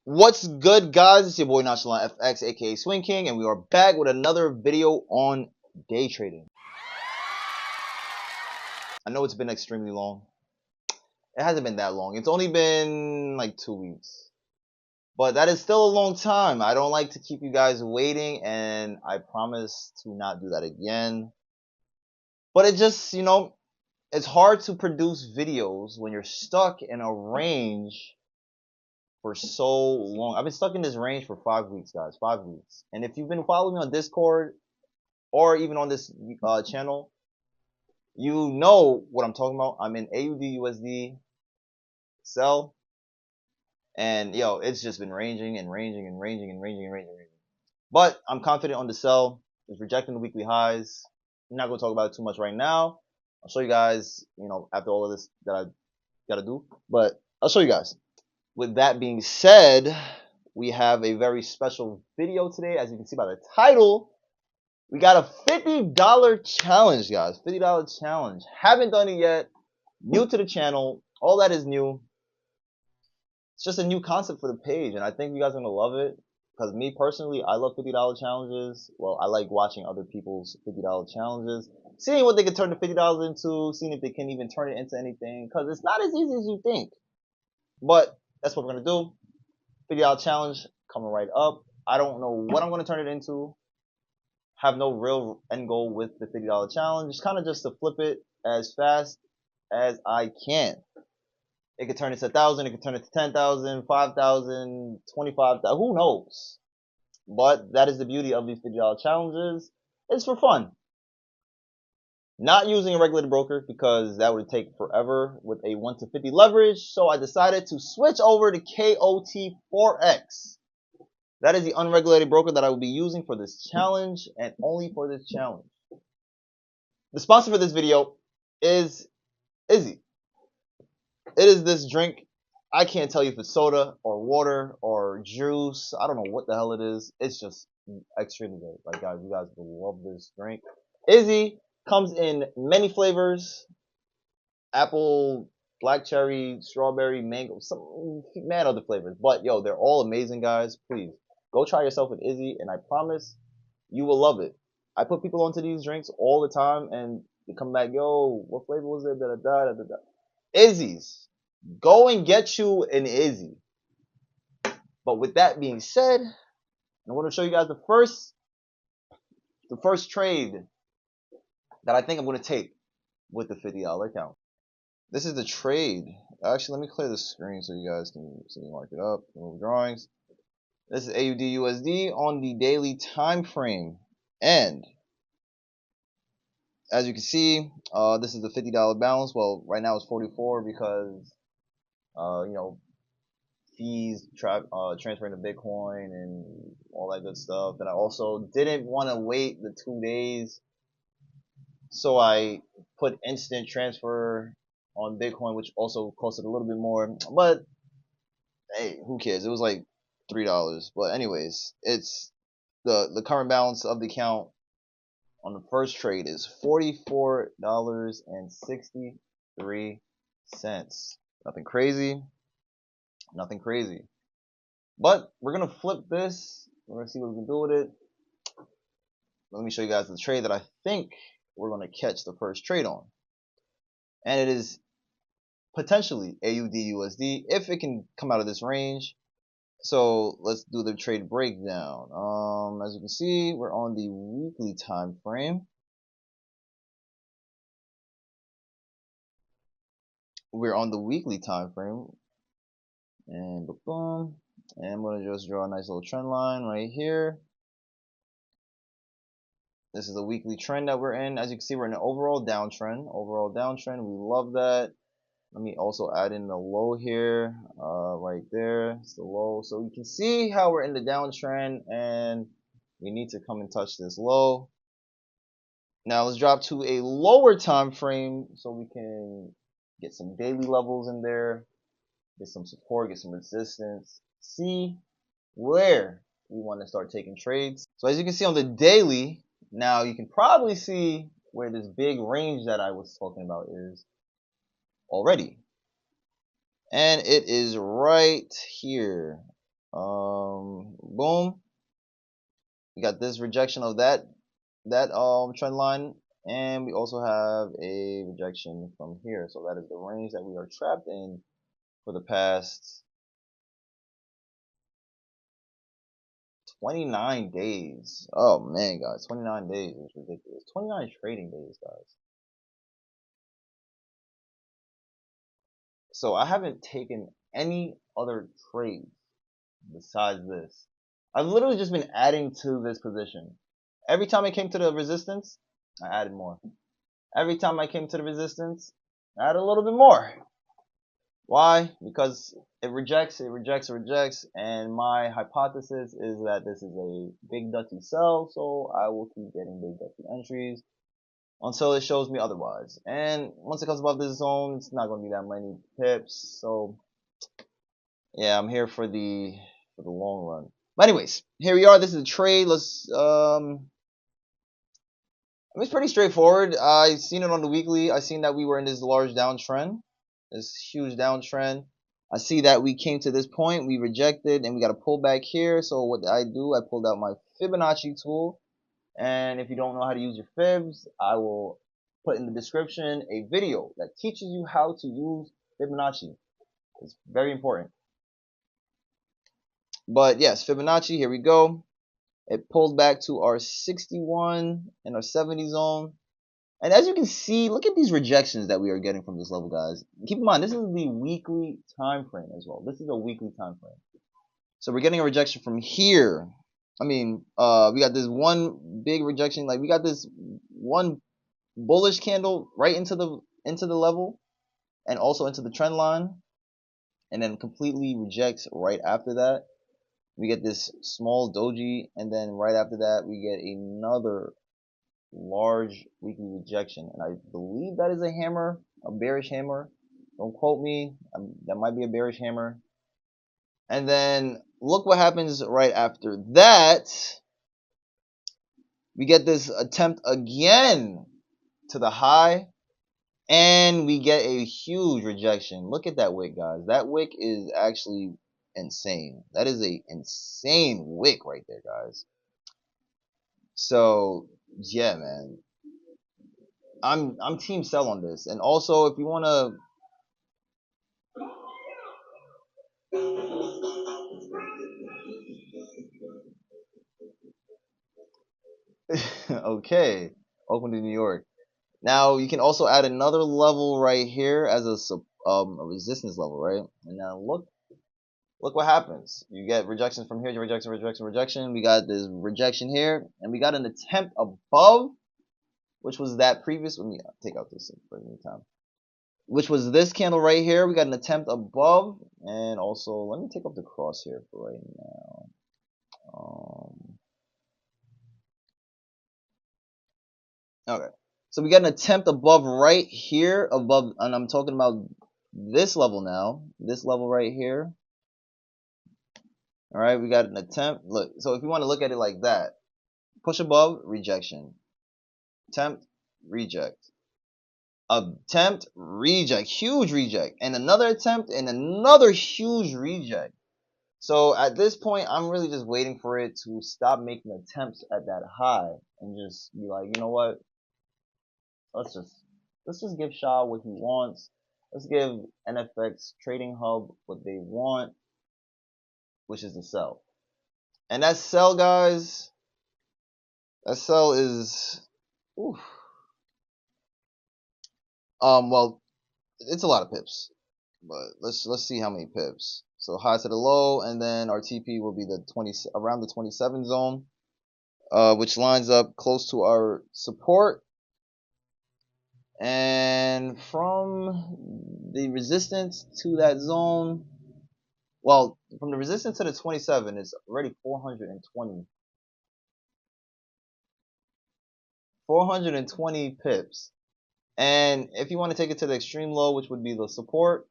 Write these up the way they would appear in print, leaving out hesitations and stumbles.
What's good, guys? It's your boy Nonchalant FX, aka Swing King, and we are back with another video on day trading. I know it's been extremely long. It hasn't been that long. It's only been like 2 weeks. But that is still a long time. I don't like to keep you guys waiting, and I promise to not do that again. But it just, it's hard to produce videos when you're stuck in a range for so long. I've been stuck in this range for 5 weeks, guys. 5 weeks. And if you've been following me on Discord or even on this channel, you know what I'm talking about. I'm in AUD USD sell, and yo, it's just been ranging and ranging and ranging and ranging and ranging and ranging. But I'm confident on the sell. It's rejecting the weekly highs. I'm not gonna talk about it too much right now. I'll show you guys, after all of this that I gotta do. But I'll show you guys. With that being said, we have a very special video today. As you can see by the title, we got a $50 challenge, guys. $50 challenge. Haven't done it yet. New to the channel. All that is new. It's just a new concept for the page, and I think you guys are going to love it. Because me personally, I love $50 challenges. Well, I like watching other people's $50 challenges. Seeing what they can turn the $50 into. Seeing if they can even turn it into anything. Because it's not as easy as you think. But that's what we're going to do. $50 challenge coming right up. I don't know what I'm going to turn it into. Have no real end goal with the $50 challenge. It's kind of just to flip it as fast as I can. It could turn into 1,000. It could turn into 10,000, 5,000, 25,000. Who knows? But that is the beauty of these $50 challenges. It's for fun. Not using a regulated broker because that would take forever with a 1 to 50 leverage. So I decided to switch over to KOT Forex. That is the unregulated broker that I will be using for this challenge and only for this challenge. The sponsor for this video is Izzy. It is this drink. I can't tell you if it's soda or water or juice. I don't know what the hell it is. It's just extremely good. Like, guys, you guys will love this drink. Izzy comes in many flavors. Apple, black cherry, strawberry, mango, some mad other flavors. But yo, they're all amazing, guys. Please go try yourself with Izzy, and I promise you will love it. I put people onto these drinks all the time, and they come back, yo, what flavor was it? Da da da da da. Izzy's. Go and get you an Izzy. But with that being said, I want to show you guys the first trade that I think I'm going to take with the $50 account. This is the trade. Actually, let me clear the screen so you guys can see me mark it up. Remove drawings. This is AUD USD on the daily time frame. And as you can see, this is the $50 balance. Well, right now it's 44 because, fees, transferring to Bitcoin and all that good stuff. And I also didn't want to wait the 2 days. So I put instant transfer on Bitcoin, which also costed a little bit more. But hey, who cares? It was like $3. But anyways, it's the current balance of the account on the first trade is $44.63. Nothing crazy. Nothing crazy. But we're gonna flip this. We're gonna see what we can do with it. Let me show you guys the trade that I think we're gonna catch the first trade on. And it is potentially AUD USD if it can come out of this range. So let's do the trade breakdown. As you can see, we're on the weekly time frame. We're on the weekly time frame, and boom, and I'm gonna just draw a nice little trend line right here. This is a weekly trend that we're in. As you can see, we're in an overall downtrend. Overall downtrend. We love that. Let me also add in the low here, right there. It's the low. So you can see how we're in the downtrend, and we need to come and touch this low. Now let's drop to a lower time frame so we can get some daily levels in there, get some support, get some resistance, see where we want to start taking trades. So as you can see on the daily, now you can probably see where this big range that I was talking about is already. And it is right here. Boom. We got this rejection of that trend line, and we also have a rejection from here. So that is the range that we are trapped in for the past 29 days. Oh man, guys, 29 days is ridiculous. 29 trading days, guys. So I haven't taken any other trades besides this. I've literally just been adding to this position. Every time I came to the resistance, I added more. Every time I came to the resistance, I added a little bit more. Why? Because it rejects, it rejects, it rejects, and my hypothesis is that this is a big Dutchy sell, so I will keep getting big Dutchy entries until it shows me otherwise. And once it comes above this zone, it's not going to be that many pips, so yeah, I'm here for the long run. But anyways, here we are. This is a trade. It's pretty straightforward. I seen it on the weekly. I seen that we were in this large downtrend, this huge downtrend. I see that we came to this point, we rejected, and we got to pull back here. So what I do, I pulled out my Fibonacci tool. And if you don't know how to use your fibs, I will put in the description a video that teaches you how to use Fibonacci. It's very important. But yes, Fibonacci, here we go. It pulled back to our 61 and our 70 zone. And as you can see, look at these rejections that we are getting from this level, guys. Keep in mind, this is the weekly time frame as well. This is a weekly time frame. So we're getting a rejection from here. I mean, we got this one big rejection. Like we got this one bullish candle right into the level and also into the trend line, and then completely rejects right after that. We get this small doji, and then right after that we get another large weekly rejection, and I believe that is a hammer, a bearish hammer. Don't quote me. That might be a bearish hammer. And then look what happens right after that. We get this attempt again to the high, and we get a huge rejection. Look at that wick, guys. That wick is actually insane. That is a insane wick right there, guys. So yeah, man. I'm team sell on this. And also, if you want to okay, welcome to New York. Now you can also add another level right here as a resistance level, right? And now look what happens. You get rejection from here, rejection, rejection, rejection. We got this rejection here, and we got an attempt above, which was that previous. Let me take out this for the meantime. Which was this candle right here. We got an attempt above, and also let me take up the cross here for right now. Okay, so we got an attempt above right here, above, and I'm talking about this level now. This level right here. All right, we got an attempt. Look, so if you want to look at it like that, push above, rejection. Attempt, reject. Attempt, reject. Huge reject. And another attempt, and another huge reject. So at this point, I'm really just waiting for it to stop making attempts at that high and just be like, you know what? Let's just give Shah what he wants. Let's give NFX Trading Hub what they want, which is to sell. And that sell, guys, that sell is, oof. Well, it's a lot of pips, but let's see how many pips. So high to the low, and then our TP will be the 20 around the 27 zone, which lines up close to our support. And from the resistance to that zone, well, from the resistance to the 27, it's already 420 pips. And if you want to take it to the extreme low, which would be the support,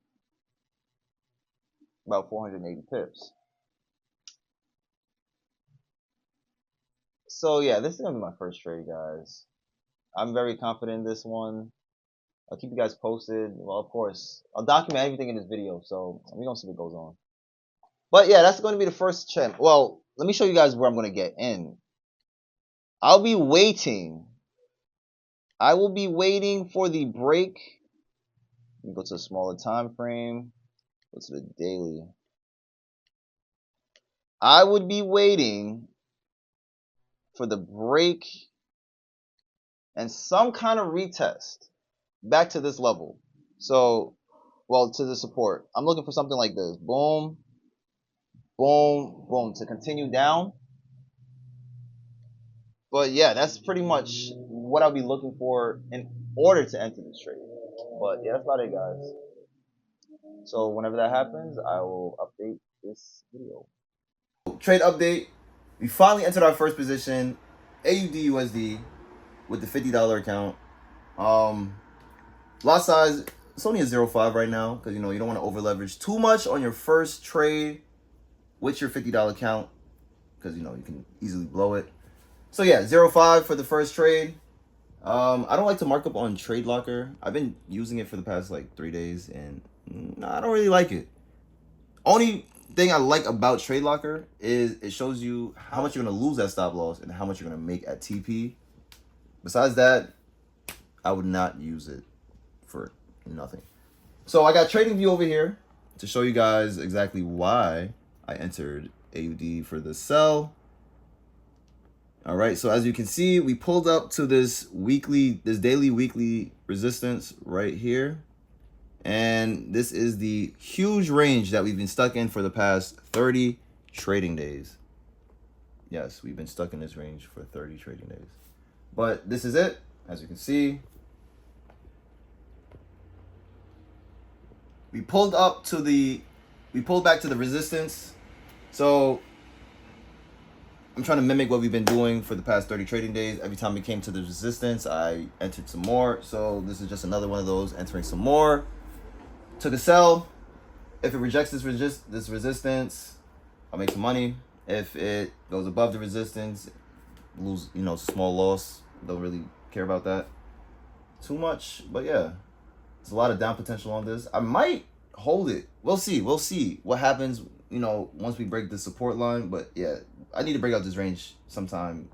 about 480 pips. So yeah, this is gonna be my first trade, guys. I'm very confident in this one. I'll keep you guys posted. Well, of course, I'll document everything in this video, so we're gonna see what goes on. But yeah, that's going to be the first trend. Well, let me show you guys where I'm going to get in. I'll be waiting. I will be waiting for the break. Let me go to a smaller time frame. Go to the daily. I would be waiting for the break and some kind of retest back to this level. So, well, to the support. I'm looking for something like this. Boom, boom, boom, to continue down. But yeah, that's pretty much what I'll be looking for in order to enter this trade. But yeah, that's about it, guys. So whenever that happens, I will update this video. Trade update. We finally entered our first position, AUD USD, with the $50 account. Lot size, it's only a 0.5 right now because you don't want to over leverage too much on your first trade with your $50 account because you can easily blow it. So yeah, 0.5 for the first trade. I don't like to mark up on Trade Locker. I've been using it for the past like 3 days and I don't really like it. Only thing I like about Trade Locker is it shows you how much you're gonna lose at stop loss and how much you're gonna make at TP. Besides that, I would not use it for nothing. So I got TradingView over here to show you guys exactly why I entered AUD for the sell. All right, so as you can see, we pulled up to this daily weekly resistance right here. And this is the huge range that we've been stuck in for the past 30 trading days. Yes, we've been stuck in this range for 30 trading days. But this is it, as you can see. We pulled back to the resistance. So I'm trying to mimic what we've been doing for the past 30 trading days. Every time we came to the resistance, I entered some more. So this is just another one of those, entering some more. Took a sell. If it rejects this resistance, I'll make some money. If it goes above the resistance, lose, small loss. Don't really care about that too much. But yeah, there's a lot of down potential on this. I might hold it. We'll see. We'll see what happens, once we break the support line. But yeah, I need to break out this range sometime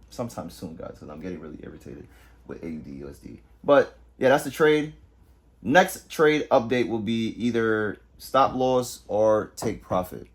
soon, guys, because I'm getting really irritated with AUD USD. But yeah, that's the trade. Next trade update will be either stop loss or take profit.